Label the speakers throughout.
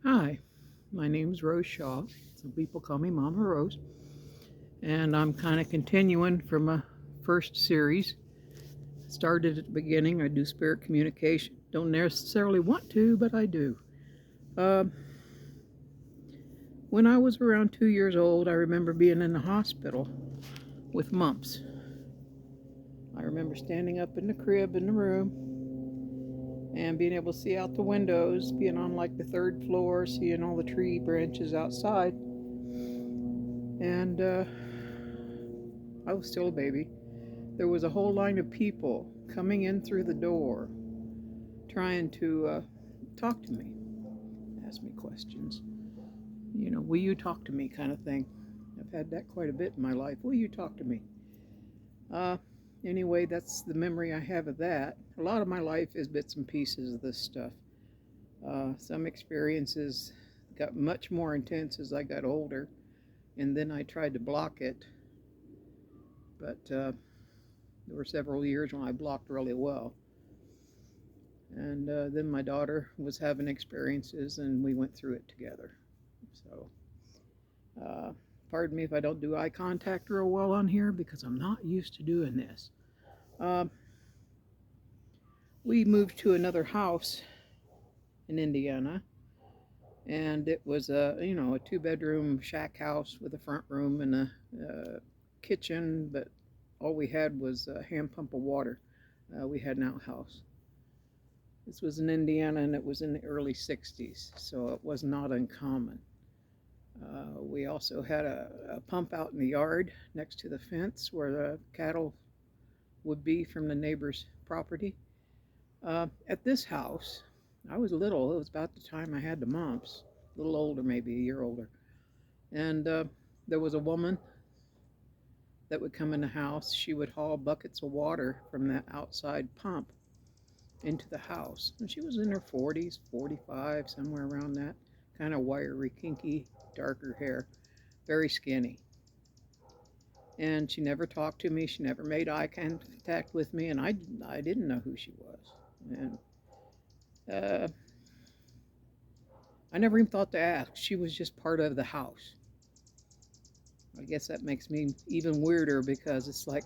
Speaker 1: Hi, my name's Rose Shaw. Some people call me Mama Rose, and I'm kind of continuing from a first series. Started at the beginning. I do spirit communication. Don't necessarily want to, but I do. Um, when I was around 2 years old, I remember being in the hospital with mumps. I remember standing up in the crib in the room and being able to see out the windows, being on like the third floor, seeing all the tree branches outside. And I was still a baby. There was a whole line of people coming in through the door trying to talk to me, ask me questions. Will you talk to me kind of thing. I've had that quite a bit in my life. Will you talk to me? Uh, anyway, that's the memory I have of that. A lot of my life is bits and pieces of this stuff. Some experiences got much more intense as I got older, and then I tried to block it, but there were several years when I blocked really well. And then my daughter was having experiences, and we went through it together. So, uh, pardon me if I don't do eye contact real well on here because I'm not used to doing this. Uh, we moved to another house in Indiana, and it was a 2-bedroom shack house with a front room and a kitchen, but all we had was a hand pump of water. We had an outhouse. This was in Indiana, and it was in the early 60s, so it was not uncommon. We also had a pump out in the yard next to the fence where the cattle would be from the neighbor's property. At this house, I was little. It was about the time I had the mumps, a little older, maybe a year older. And there was a woman that would come in the house. She would haul buckets of water from that outside pump into the house. And she was in her 40s, 45, somewhere around that. Kind of wiry, kinky, darker hair, very skinny. And she never talked to me. She never made eye contact with me, and I didn't know who she was. And uh, I never even thought to ask. She was just part of the house. I guess that makes me even weirder because it's like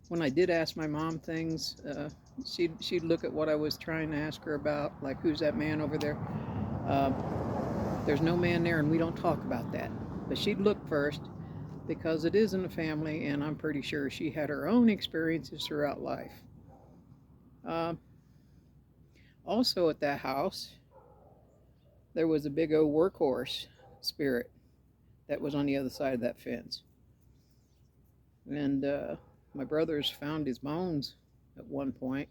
Speaker 1: when I did ask my mom things, she'd look at what I was trying to ask her about, like who's that man over there? Uh, there's no man there, and we don't talk about that. But she'd look first because it is in the family, and I'm pretty sure she had her own experiences throughout life. Uh, Also, at that house, there was a big old workhorse spirit that was on the other side of that fence. And my brothers found his bones at one point,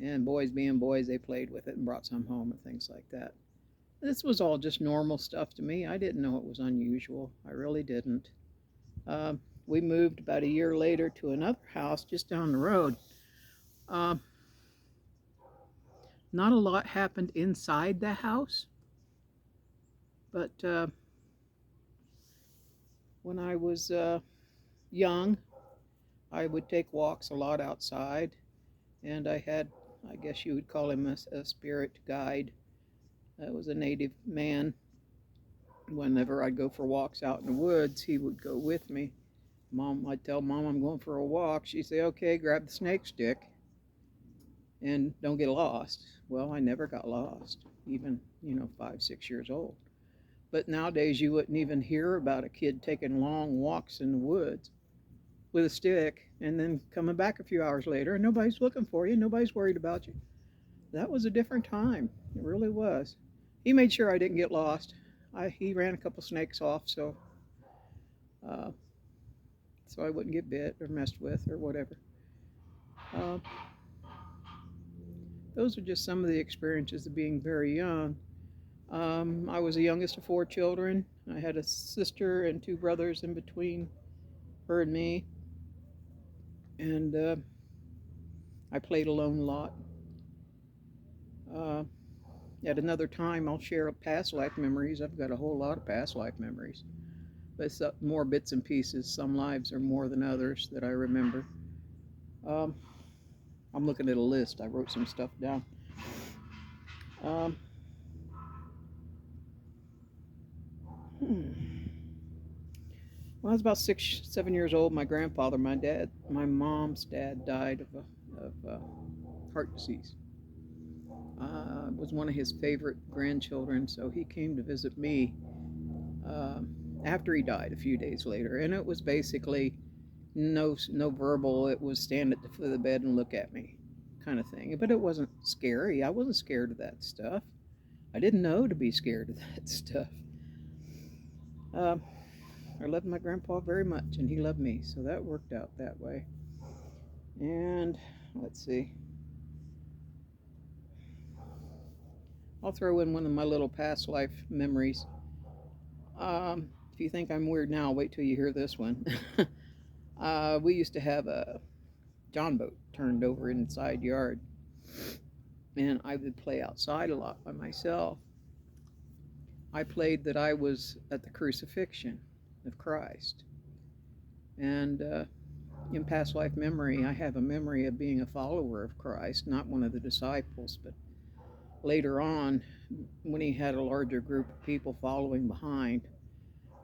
Speaker 1: and boys being boys, they played with it and brought some home and things like that. This was all just normal stuff to me. I didn't know it was unusual. I really didn't. We moved about a year later to another house just down the road. Uh, Not a lot happened inside the house, but when I was young, I would take walks a lot outside, and I had, I guess you would call him a spirit guide. That was a native man. Whenever I'd go for walks out in the woods, he would go with me. I'd tell Mom I'm going for a walk. She'd say, okay, grab the snake stick and don't get lost. Well, I never got lost, even, 5, 6 years old. But nowadays, you wouldn't even hear about a kid taking long walks in the woods with a stick and then coming back a few hours later and nobody's looking for you, nobody's worried about you. That was a different time. It really was. He made sure I didn't get lost. He ran a couple snakes off uh, so I wouldn't get bit or messed with or whatever. Uh, those are just some of the experiences of being very young. I was the youngest of 4 children. I had a sister and 2 brothers in between her and me, and I played alone a lot. Uh, at another time, I'll share past life memories. I've got a whole lot of past life memories, but it's more bits and pieces. Some lives are more than others that I remember. Um, I'm looking at a list. I wrote some stuff down. Um, When I was about 6, 7 years old, my grandfather, my mom's dad, died of heart disease. Was one of his favorite grandchildren, so he came to visit me uh, after he died a few days later, and it was basically no verbal. It was stand at the foot of the bed and look at me, kind of thing. But it wasn't scary. I wasn't scared of that stuff. I didn't know to be scared of that stuff. Uh, I loved my grandpa very much, and he loved me, so that worked out that way. And let's see, I'll throw in one of my little past life memories. If you think I'm weird now, wait till you hear this one. We used to have a John boat turned over inside yard, and I would play outside a lot by myself. I played that I was at the crucifixion of Christ, and in past life memory, I have a memory of being a follower of Christ, not one of the disciples, but later on, when he had a larger group of people following behind.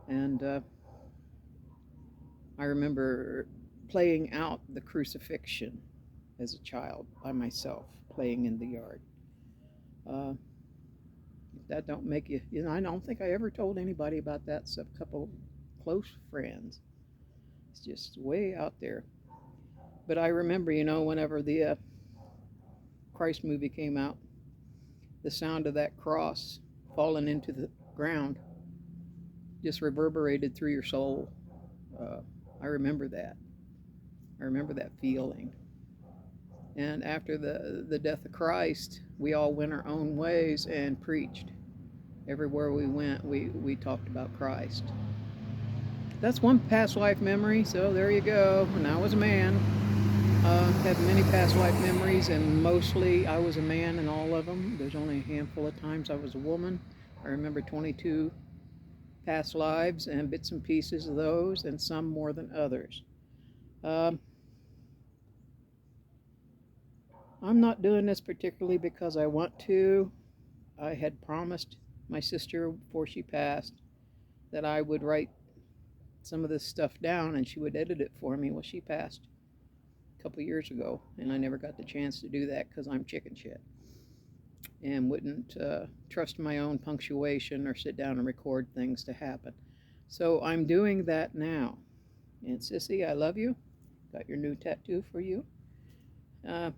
Speaker 1: And I remember playing out the crucifixion as a child by myself, playing in the yard. Uh, if that don't make you, I don't think I ever told anybody about that except a couple close friends. It's just way out there. But I remember, whenever the Christ movie came out, the sound of that cross falling into the ground just reverberated through your soul. Uh, I remember that. I remember that feeling. And after the death of Christ, we all went our own ways and preached. Everywhere we went, we talked about Christ. That's one past life memory, so there you go. When I was a man, had many past life memories, and mostly I was a man in all of them. There's only a handful of times I was a woman. I remember 22 past lives and bits and pieces of those, and some more than others. Um, I'm not doing this particularly because I want to. I had promised my sister before she passed that I would write some of this stuff down and she would edit it for me. Well, she passed a couple years ago, and I never got the chance to do that because I'm chicken shit and wouldn't trust my own punctuation or sit down and record things to happen. So I'm doing that now. And Sissy, I love you. Got your new tattoo for you. Uh,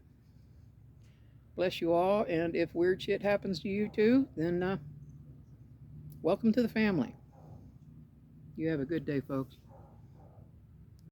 Speaker 1: Bless you all. And if weird shit happens to you too, then welcome to the family. You have a good day, folks.